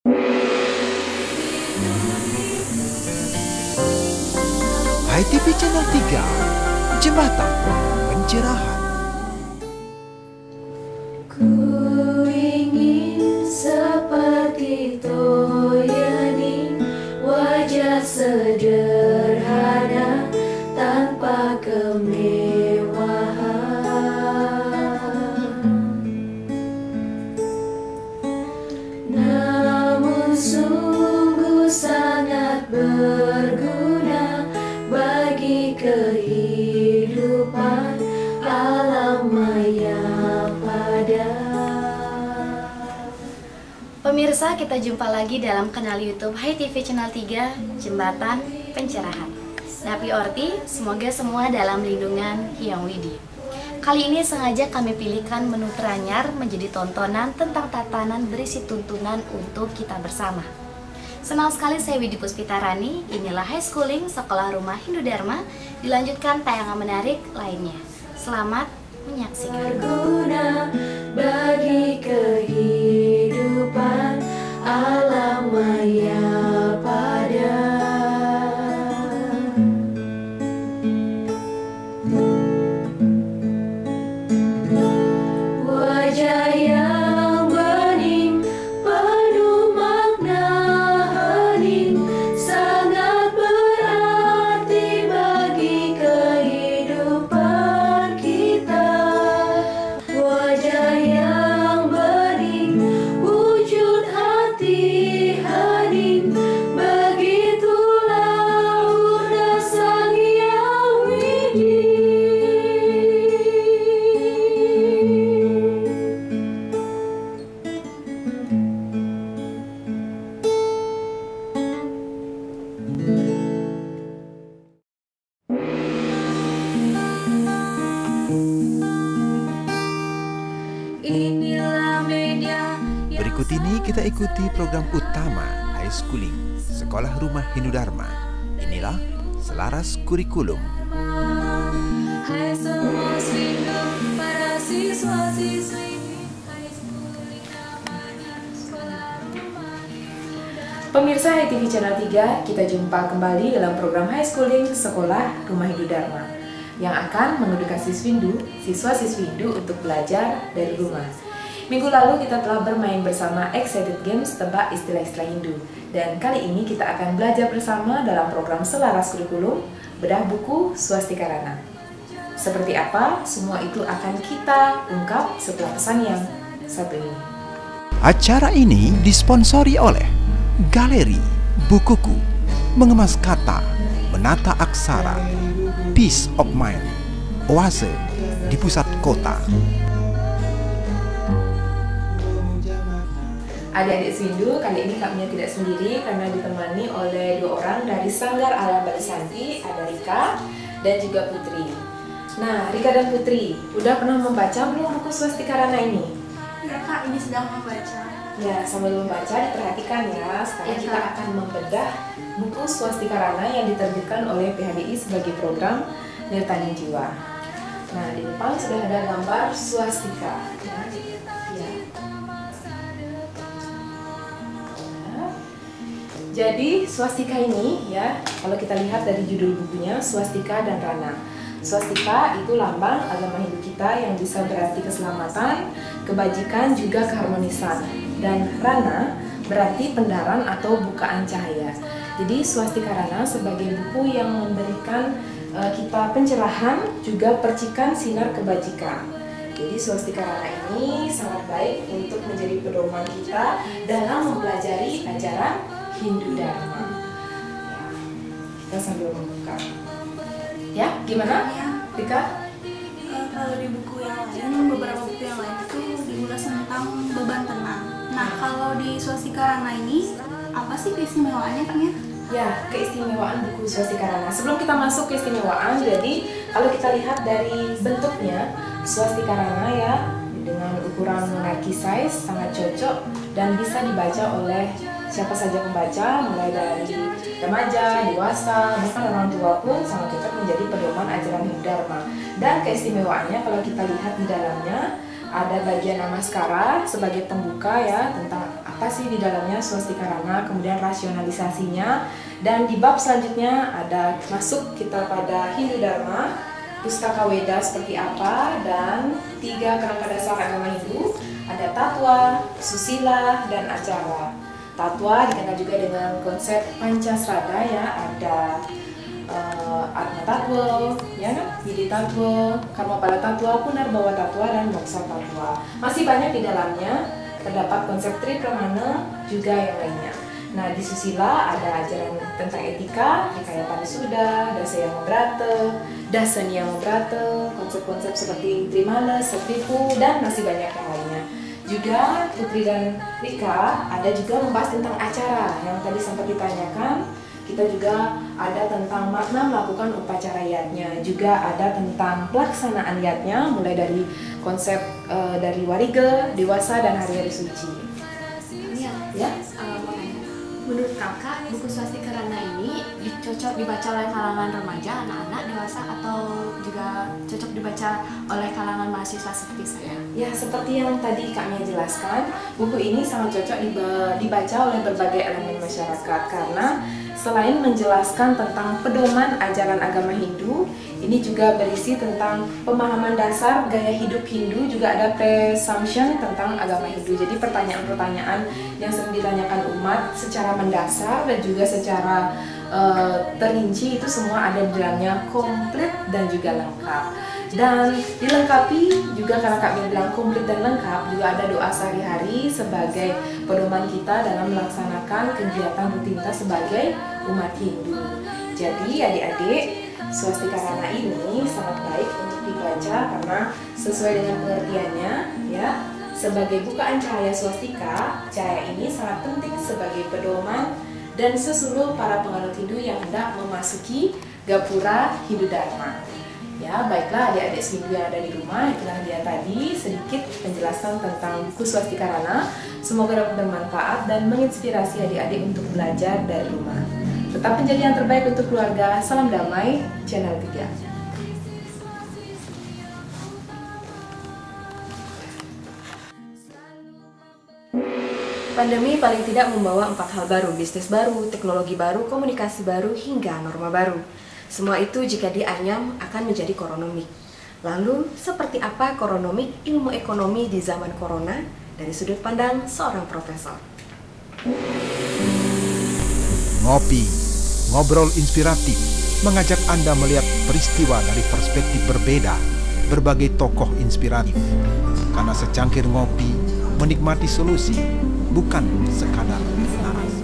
HiTV Channel 3, Jembatan Pencerahan. Ku ingin seperti Toyani, wajah sederhana tanpa kemewahan, namun sungguh sangat berguna bagi kehidupan alam maya pada. Pemirsa, kita jumpa lagi dalam kanal YouTube HiTV Channel 3, Jembatan Pencerahan. Napi Orti, semoga semua dalam lindungan Hyang Widi. Kali ini sengaja kami pilihkan menu teranyar menjadi tontonan tentang tatanan berisi tuntunan untuk kita bersama. Senang sekali saya Widi Puspitarani, inilah High Schooling Sekolah Rumah Hindu Dharma, dilanjutkan tayangan menarik lainnya. Selamat menyaksikan. Berguna bagi kehidupan alam maya pada. Wajah yang bening penuh makna hening, sangat berarti bagi kehidupan kita. Wajah yang bening, wujud hati hening, begitulah udah Sang Hyang Widi. Inilah media yang Berikut ini kita ikuti program utama High Schooling Sekolah Rumah Hindu Dharma. Inilah Selaras Kurikulum. Hai semua swindu, para siswa-siswi High Schooling namanya Sekolah Rumah Hindu Dharma. Pemirsa HiTV Channel 3, kita jumpa kembali dalam program High Schooling Sekolah Rumah Hindu Dharma yang akan mengedukasi siswa-siswi Hindu untuk belajar dari rumah. Minggu lalu kita telah bermain bersama Excited Games tebak istilah-istilah Hindu, dan kali ini kita akan belajar bersama dalam program Selaras Kurikulum Bedah Buku Swastika Rana. Seperti apa? Semua itu akan kita ungkap setelah pesan yang satu ini. Acara ini disponsori oleh Galeri Bukuku, Mengemas Kata, Menata Aksara, Peace of Mind, Oase di pusat kota. Adik-adik Swindu, kali ini kami tidak sendiri karena ditemani oleh dua orang dari Sanggar Alam Balisanti, ada Rika dan juga Putri. Nah, Rika dan Putri, udah pernah membaca belum buku Swastika Rana ini? Ya Kak, ini sedang membaca. Ya, sambil membaca diperhatikan ya. Sekarang Ya, kita Kak. akan membedah buku Swastika Rana yang diterbitkan oleh PHDI sebagai program Nirtani Jiwa. Nah, di depan sudah ada gambar swastika. Ya. Jadi swastika ini ya, kalau kita lihat dari judul bukunya, swastika dan rana. Swastika itu lambang agama Hindu kita yang bisa berarti keselamatan, kebajikan, juga keharmonisan. Dan rana berarti pendaran atau bukaan cahaya. Jadi swastika rana sebagai buku yang memberikan kita pencerahan, juga percikan sinar kebajikan. Jadi swastika rana ini sangat baik untuk menjadi pedoman kita dalam mempelajari ajaran Hindu Dharma. Ya, kita sambil membuka. Ya, gimana? Ya, Rika? kalau di buku yang lain, beberapa buku yang lain itu diulas tentang beban tenang. Nah, kalau di Swastika Rana ini, apa sih keistimewaannya Kak ya? Ya, keistimewaan buku Swastika Rana. Sebelum kita masuk keistimewaan, jadi kalau kita lihat dari bentuknya, Swastika Rana ya, dengan ukuran monarki size sangat cocok dan bisa dibaca oleh siapa saja pembaca, mulai dari remaja, dewasa, bahkan orang tua pun sangat cocok menjadi pedoman ajaran Hindu Dharma. Dan keistimewaannya kalau kita lihat di dalamnya ada bagian namaskara sebagai pembuka ya, tentang apa apa sih di dalamnya swastika rana, kemudian rasionalisasinya, dan di bab selanjutnya ada masuk kita pada Hindu Dharma, Pustaka Weda seperti apa, dan 3 kerangka dasar agama Hindu, ada Tatwa, Susila, dan Acara. Tatwa dikenal juga dengan konsep Pancasrada ya, ada Atma Tatwa, ya kan? Widi Tatwa, Karmapala Tatwa, Punarbawa Tatwa, dan Moksa Tatwa. Masih banyak di dalamnya, terdapat konsep Tripramana juga yang lainnya. Nah, di Susila ada ajaran tentang etika, Nikaya Parisuda, Dasayamabrata, Dasaniamabrata, konsep-konsep seperti Trimala, Setripu, dan masih banyak yang lainnya. Juga Putri dan Rika ada juga membahas tentang acara yang tadi sempat ditanyakan. Kita juga ada tentang makna melakukan upacara yatnya, juga ada tentang pelaksanaan yatnya, mulai dari konsep dari wariga, dewasa, dan hari-hari suci. Ya? Menurut kakak, buku swastika rana ini cocok dibaca oleh kalangan remaja, anak-anak, dewasa, atau juga cocok dibaca oleh kalangan mahasiswa seperti saya? Ya, seperti yang tadi Kak Mia jelaskan, buku ini sangat cocok dibaca oleh berbagai elemen masyarakat karena selain menjelaskan tentang pedoman ajaran agama Hindu, ini juga berisi tentang pemahaman dasar gaya hidup Hindu, juga ada presumption tentang agama Hindu. Jadi pertanyaan-pertanyaan yang sering ditanyakan umat secara mendasar dan juga secara terinci itu semua ada di dalamnya, komplit dan juga lengkap. Dan dilengkapi juga karena Kak Mia bilang komplit dan lengkap, juga ada doa sehari-hari sebagai pedoman kita dalam melaksanakan kegiatan rutinitas sebagai umat Hindu. Jadi adik-adik, swastika rana ini sangat baik untuk dibaca karena sesuai dengan pengertiannya ya. Sebagai bukaan cahaya swastika, cahaya ini sangat penting sebagai pedoman dan seluruh para penganut Hindu yang hendak memasuki gapura Hindu Dharma. Ya, baiklah adik-adik seminggu yang ada di rumah, itulah dia tadi sedikit penjelasan tentang buku swastika rana. Semoga dapat bermanfaat dan menginspirasi adik-adik untuk belajar dari rumah. Tetap menjadi yang terbaik untuk keluarga. Salam damai, Channel 3. Pandemi paling tidak membawa 4 hal baru, bisnis baru, teknologi baru, komunikasi baru, hingga norma baru. Semua itu jika dianyam akan menjadi koronomik. Lalu, seperti apa koronomik ilmu ekonomi di zaman corona dari sudut pandang seorang profesor? Ngopi, ngobrol inspiratif, mengajak Anda melihat peristiwa dari perspektif berbeda, berbagai tokoh inspiratif. Karena secangkir ngopi, menikmati solusi, bukan sekadar narasi.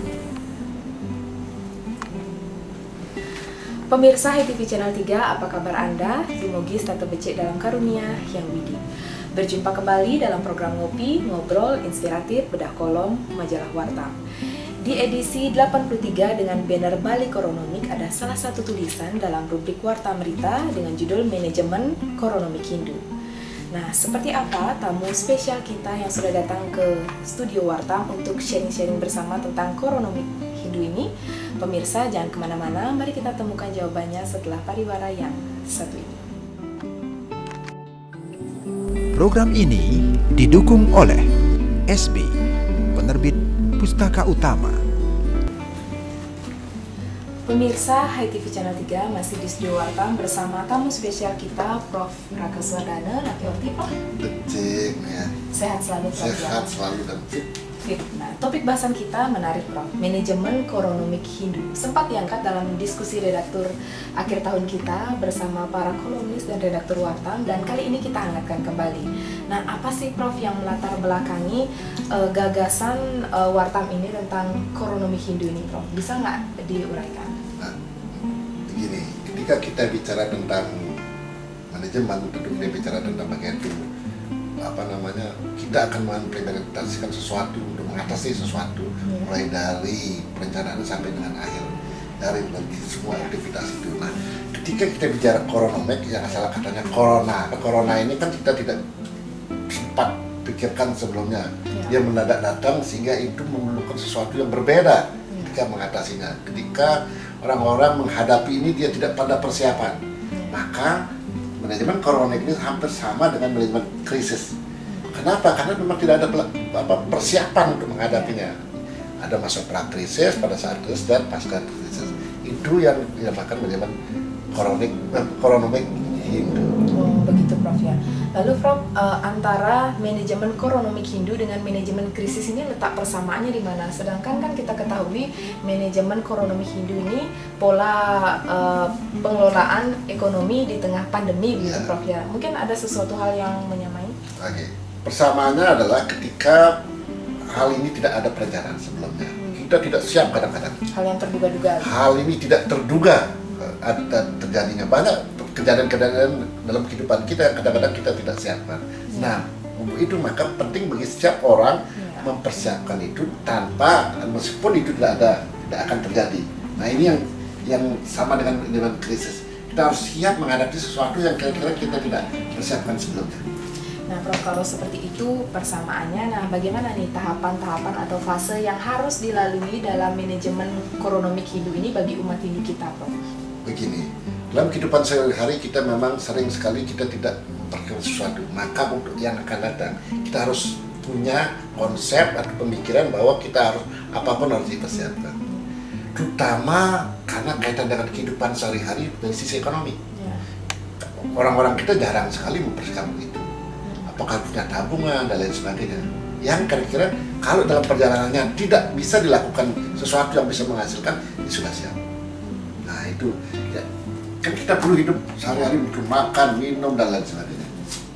Pemirsa HTV Channel 3, apa kabar Anda? Dimogis Tante Becik dalam karunia yang widi. Berjumpa kembali dalam program Ngopi, Ngobrol Inspiratif Bedah Kolom Majalah Wartam. Di edisi 83 dengan banner Bali Koronomik ada salah satu tulisan dalam rubrik Wartamrita dengan judul Manajemen Koronomik Hindu. Nah, seperti apa tamu spesial kita yang sudah datang ke studio Wartam untuk sharing-sharing bersama tentang koronomik Hindu ini? Pemirsa, jangan kemana-mana, mari kita temukan jawabannya setelah pariwara yang satu ini. Program ini didukung oleh SB, penerbit Pustaka Utama. Pemirsa HTV Channel 3 masih di studio Wartam bersama tamu spesial kita, Prof. Raka Swardana, Laki Orti, Prof. Becik ya. Sehat selalu, Prof. Sehat selalu dan fit. Nah, topik bahasan kita menarik, Prof. Manajemen koronomik Hindu. Sempat diangkat dalam diskusi redaktur akhir tahun kita bersama para kolumnis dan redaktur Wartam, dan kali ini kita hangatkan kembali. Nah, apa sih, Prof, yang melatar belakangi gagasan Wartam ini tentang koronomik Hindu ini, Prof? Bisa nggak diuraikan? Nah, begini, ketika kita bicara tentang manajemen, tentu kita bicara tentang bagaimana kita akan mengimplementasikan sesuatu untuk mengatasi sesuatu, mulai dari perencanaan sampai dengan akhir dari semua aktivitas itu. Nah, ketika kita bicara koronomik, yang asal katanya corona ini kan kita tidak sempat pikirkan sebelumnya. Dia mendadak datang sehingga itu memerlukan sesuatu yang berbeda ketika mengatasinya. Ketika orang-orang menghadapi ini dia tidak pada persiapan, maka manajemen koronomik ini hampir sama dengan manajemen krisis. Kenapa? Karena memang tidak ada persiapan untuk menghadapinya. Ada masa prakrisis, pada saat krisis dan pasca krisis. Itu yang dinamakan manajemen koronomik Hindu. Oh, begitu Prof ya. Lalu Prof, antara manajemen koronomik Hindu dengan manajemen krisis ini letak persamaannya di mana? Sedangkan kan kita ketahui manajemen koronomik Hindu ini pola pengelolaan ekonomi di tengah pandemi gitu Prof ya. Mungkin ada sesuatu hal yang menyamai? Oke. Persamaannya adalah ketika hal ini tidak ada perencanaan sebelumnya. Kita tidak siap kadang-kadang. Hal yang terduga-duga. Hal ini tidak terduga ada terjadinya banyak kejadian-kejadian dalam kehidupan kita yang kadang-kadang kita tidak siapkan. Nah, untuk itu maka penting bagi setiap orang mempersiapkan itu tanpa, meskipun itu tidak akan terjadi. Nah, ini yang sama dengan krisis. Kita harus siap menghadapi sesuatu yang kira-kira kita tidak persiapkan sebelumnya. Nah, Prof, kalau seperti itu persamaannya, nah bagaimana nih tahapan-tahapan atau fase yang harus dilalui dalam manajemen koronomik Hindu ini bagi umat Hindu kita, Prof? Begini, dalam kehidupan sehari-hari kita memang sering sekali kita tidak memperkirakan sesuatu. Maka untuk yang akan datang, kita harus punya konsep atau pemikiran bahwa kita harus apapun harus dipersiapkan. Terutama karena kaitan dengan kehidupan sehari-hari dari sisi ekonomi. Orang-orang kita jarang sekali mempersiapkan itu. Apakah punya tabungan dan lain sebagainya. Yang kira-kira kalau dalam perjalanannya tidak bisa dilakukan sesuatu yang bisa menghasilkan, ya sudah siap. Nah itu, ya, kan kita perlu hidup sehari-hari butuh makan, minum dan lain sebagainya.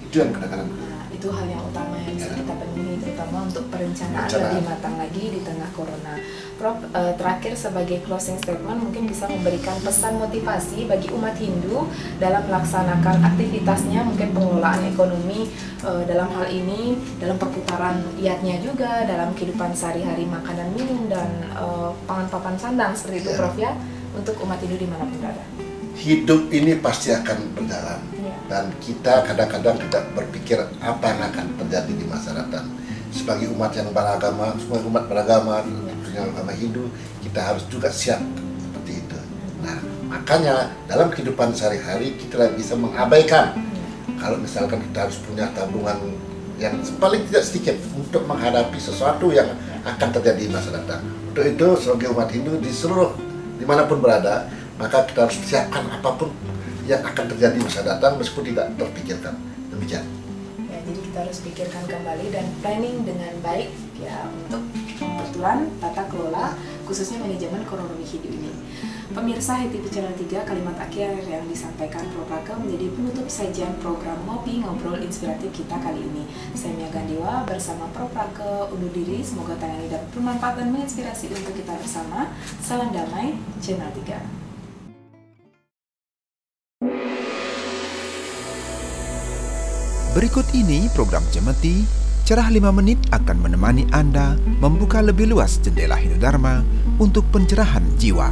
Itu yang kadang-kadang. Nah, itu hal yang utama yang bisa kita penuhi, terutama untuk perencanaan lebih matang lagi di tengah corona. Prof, terakhir sebagai closing statement mungkin bisa memberikan pesan motivasi bagi umat Hindu dalam melaksanakan aktivitasnya, mungkin pengelolaan ekonomi dalam hal ini, dalam perputaran iatnya juga, dalam kehidupan sehari-hari makan dan minum dan pangan papan sandang seperti itu Prof ya, untuk umat Hindu dimanapun berada. Hidup ini pasti akan berjalan dan kita kadang-kadang tidak berpikir apa yang akan terjadi di masa datang. Sebagai umat yang beragama, semua umat beragama, tentunya agama Hindu, kita harus juga siap seperti itu. Nah, makanya dalam kehidupan sehari-hari kita tidak bisa mengabaikan kalau misalkan kita harus punya tabungan yang paling tidak sedikit untuk menghadapi sesuatu yang akan terjadi di masa datang. Untuk itu, sebagai umat Hindu di seluruh dimanapun berada, maka kita harus siapkan apapun yang akan terjadi di masa datang meskipun tidak terpikirkan. Demikian. Ya, jadi kita harus pikirkan kembali dan planning dengan baik ya untuk pembentukan tata kelola khususnya manajemen koronomik Hindu ini. Pemirsa HTV Channel 3, kalimat akhir yang disampaikan Prof Rake menjadi penutup sajian program Ngopi Ngobrol Inspiratif kita kali ini. Saya Mia Gandewa bersama Prof Rake undur diri, semoga tayangan ini dapat bermanfaat dan menginspirasi untuk kita bersama. Salam damai, Channel 3. Berikut ini program Cemeti, Cerah 5 Menit akan menemani Anda membuka lebih luas jendela Hindu-Dharma untuk pencerahan jiwa.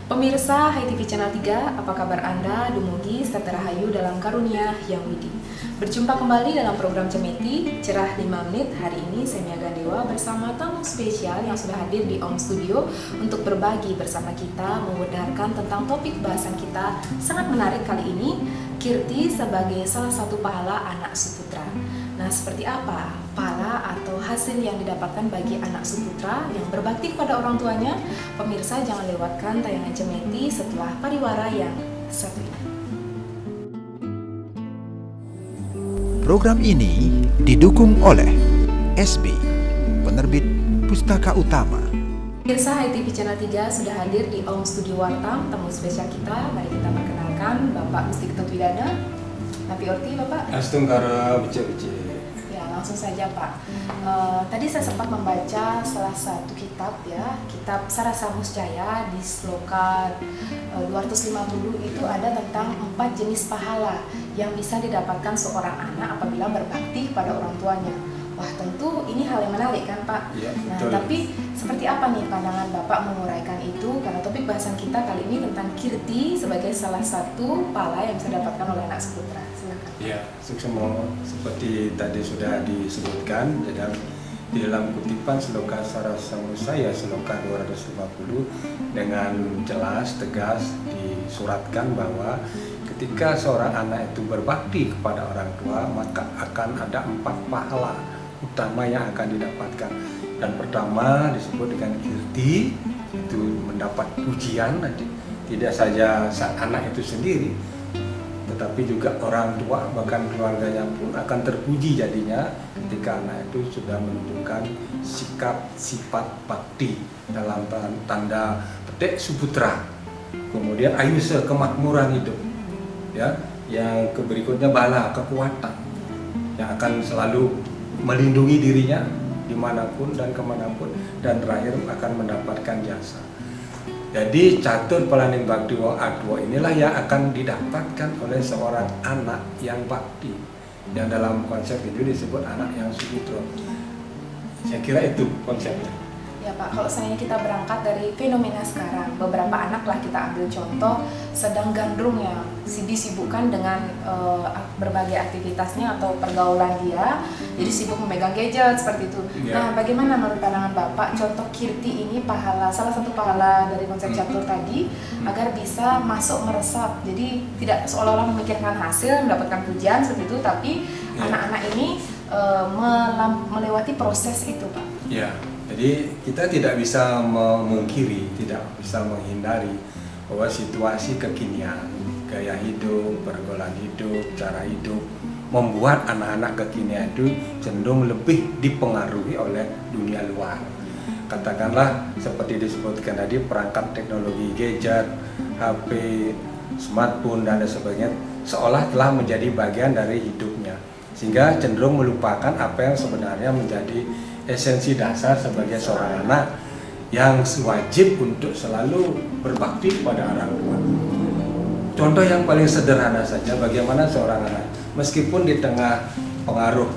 Pemirsa HTV Channel 3, apa kabar Anda? Dumugi serta rahayu dalam karunia yang widi. Berjumpa kembali dalam program Cemeti, Cerah 5 Menit. Hari ini saya Mia Gandewa bersama tamu spesial yang sudah hadir di Om Studio untuk berbagi bersama kita, memudahkan tentang topik bahasan kita sangat menarik kali ini, Kirti sebagai salah satu pahala anak suputra. Nah, seperti apa pahala atau hasil yang didapatkan bagi anak suputra yang berbakti kepada orang tuanya? Pemirsa jangan lewatkan tayangan Cemeti setelah pariwara yang satu ini. Program ini didukung oleh SB, penerbit Pustaka Utama. Pemirsa HTV Channel 3 sudah hadir di Om Studio Wartam, tamu spesial kita. Mari kita perkenalkan Bapak Musti Ketut Widana. Napi Orti, Bapak. Astungkara becek-becek. Ya, langsung saja Pak. Tadi saya sempat membaca salah satu kitab ya, kitab Sarasa Muscaya di sloka 250 itu ada tentang 4 jenis pahala yang bisa didapatkan seorang anak apabila berbakti pada orang tuanya. Wah, tentu ini hal yang menarik kan Pak? Ya, nah, betul. tapi seperti apa nih pandangan Bapak menguraikan itu? Karena topik bahasan kita kali ini tentang kirti sebagai salah satu pahala yang bisa didapatkan oleh anak seputra. Silakan. Ya, sukses seperti tadi sudah disebutkan, dan di dalam kutipan Sloka Sarasamudaya Sloka 250 dengan jelas tegas disuratkan bahwa ketika seorang anak itu berbakti kepada orang tua, maka akan ada 4 pahala utama yang akan didapatkan. Dan pertama disebut dengan kirti, itu mendapat pujian nanti, tidak saja sang anak itu sendiri, tetapi juga orang tua bahkan keluarganya pun akan terpuji jadinya ketika anak itu sudah menunjukkan sikap sifat bakti dalam tanda petik suputra. Kemudian ayusa, kemakmuran hidup, ya, yang berikutnya bala, kekuatan yang akan selalu melindungi dirinya dimanapun dan kemanapun, dan terakhir akan mendapatkan jasa. Jadi catur pelaning bakti wa adwa inilah yang akan didapatkan oleh seorang anak yang bakti, yang dalam konsep itu disebut anak yang suputra. Saya kira itu konsepnya. Ya Pak, kalau seandainya kita berangkat dari fenomena sekarang, beberapa anak lah kita ambil contoh sedang gandrung ya, disibukkan dengan berbagai aktivitasnya atau pergaulan dia, jadi sibuk memegang gadget seperti itu. Nah, bagaimana menurut pandangan Bapak contoh kirti ini pahala, salah satu pahala dari konsep catur tadi, agar bisa masuk meresap, jadi tidak seolah-olah memikirkan hasil, mendapatkan pujian seperti itu, tapi anak-anak ini melewati proses itu Pak. Ya. Jadi kita tidak bisa memungkiri, tidak bisa menghindari bahwa situasi kekinian, gaya hidup, pergaulan hidup, cara hidup membuat anak-anak kekinian itu cenderung lebih dipengaruhi oleh dunia luar. Katakanlah seperti disebutkan tadi, perangkat teknologi gadget, HP, smartphone dan sebagainya seolah telah menjadi bagian dari hidupnya, sehingga cenderung melupakan apa yang sebenarnya menjadi esensi dasar sebagai seorang anak yang wajib untuk selalu berbakti pada orang tua. Contoh yang paling sederhana saja, bagaimana seorang anak meskipun di tengah pengaruh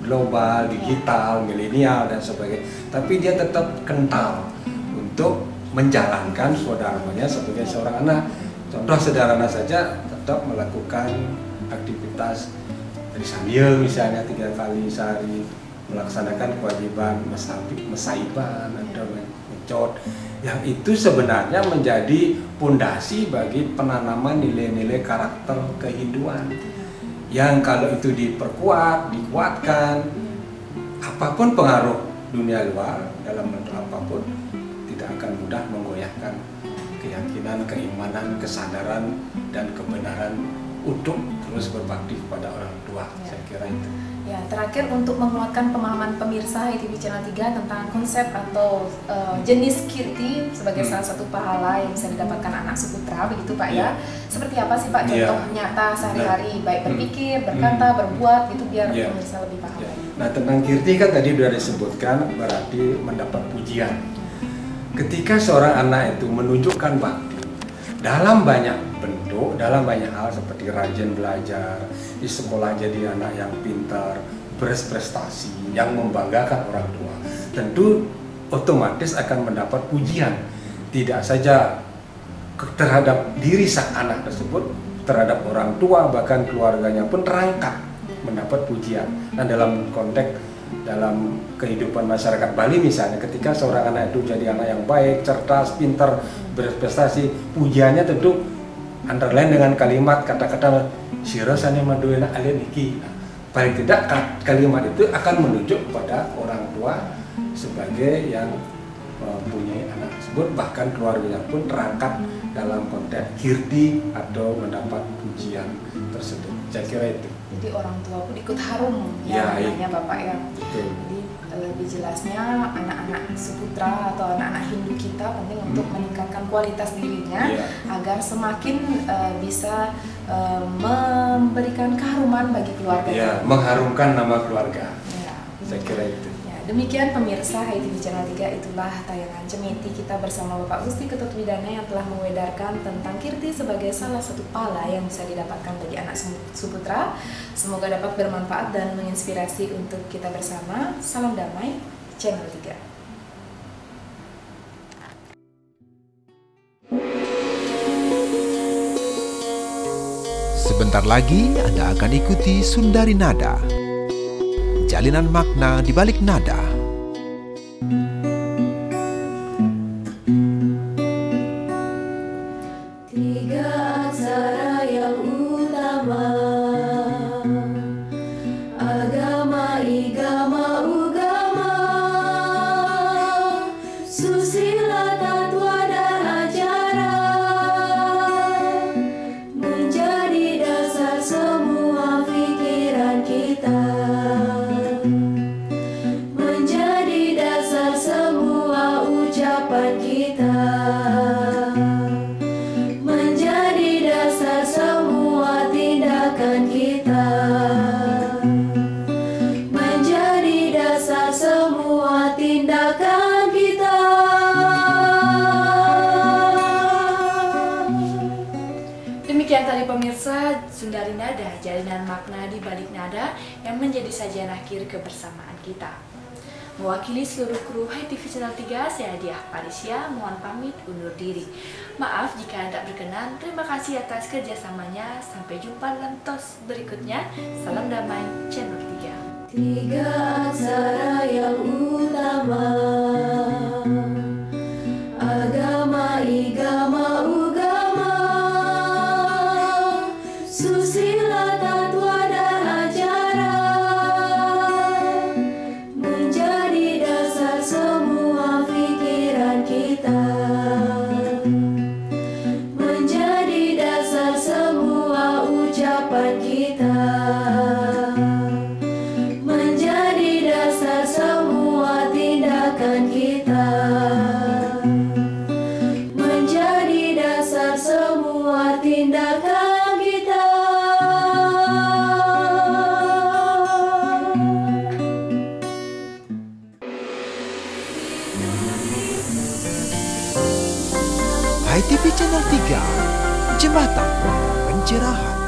global, digital, milenial dan sebagainya, tapi dia tetap kental untuk menjalankan swadharmanya sebagai seorang anak. Contoh sederhana saja, tetap melakukan aktivitas dari sambil misalnya 3 kali sehari, melaksanakan kewajiban mesaiban atau mencot, yang itu sebenarnya menjadi pondasi bagi penanaman nilai-nilai karakter kehinduan, yang kalau itu diperkuat, dikuatkan, apapun pengaruh dunia luar dalam bentuk apapun tidak akan mudah menggoyahkan keyakinan, keimanan, kesadaran dan kebenaran untuk terus berbakti kepada orang tua. Saya kira itu. Ya, terakhir untuk menguatkan pemahaman pemirsa HITV Channel 3 tentang konsep atau jenis kirti sebagai salah satu pahala yang bisa didapatkan anak suputra, begitu Pak ya. Seperti apa sih Pak contoh nyata sehari-hari, baik berpikir, berkata, berbuat, itu biar pemirsa lebih paham. Nah, tentang kirti kan tadi sudah disebutkan, berarti mendapat pujian. Ketika seorang anak itu menunjukkan bakti dalam banyak bentuk, dalam banyak hal seperti rajin belajar, di sekolah jadi anak yang pintar, berprestasi, yang membanggakan orang tua, tentu otomatis akan mendapat pujian. Tidak saja terhadap diri sang anak tersebut, terhadap orang tua, bahkan keluarganya pun terangkat mendapat pujian. Dan dalam konteks dalam kehidupan masyarakat Bali misalnya, ketika seorang anak itu jadi anak yang baik, cerdas, pintar, berprestasi, pujiannya tentu antara lain dengan kalimat kata-kata sirasane maduena alen iki. Paling tidak kalimat itu akan menunjuk kepada orang tua sebagai yang mempunyai anak tersebut, bahkan keluarganya pun terangkat dalam konteks kirti atau mendapat pujian tersebut. Saya kira itu. Jadi orang tua pun ikut harum ya namanya Bapak ya. Betul. Jadi lebih jelasnya anak-anak suputra atau anak-anak Hindu kita penting untuk meningkatkan kualitas dirinya agar semakin bisa memberikan keharuman bagi keluarga. Ya, mengharumkan nama keluarga. Ya. Saya kira itu. Demikian pemirsa HITV Channel 3, itulah tayangan Cemeti kita bersama Bapak Gusti Ketut Widana yang telah mengedarkan tentang kirti sebagai salah satu pahala yang bisa didapatkan bagi anak suputra. Semoga dapat bermanfaat dan menginspirasi untuk kita bersama. Salam damai, Channel 3. Sebentar lagi Anda akan ikuti Sundari Nada. Jalinan makna di balik nada kita, menjadi dasar semua tindakan kita. Demikian tadi pemirsa, Sundari Nada, jalinan makna di balik nada yang menjadi sajian akhir kebersamaan kita. Mewakili seluruh kru Hai TV Channel 3, saya Diah Parisya, mohon pamit undur diri. Maaf jika tidak berkenan, terima kasih atas kerjasamanya. Sampai jumpa dalam tos berikutnya. Salam damai Channel 3. Tiga aksara yang utama, agama, igama, ugama, susila, tatwa, dan ajaran, menjadi dasar semua pikiran kita, menjadi dasar semua ucapan kita, menjadi dasar semua tindakan kita, menjadi dasar semua tindakan kita. Hai TV Channel 3, Jembatan Pencerahan.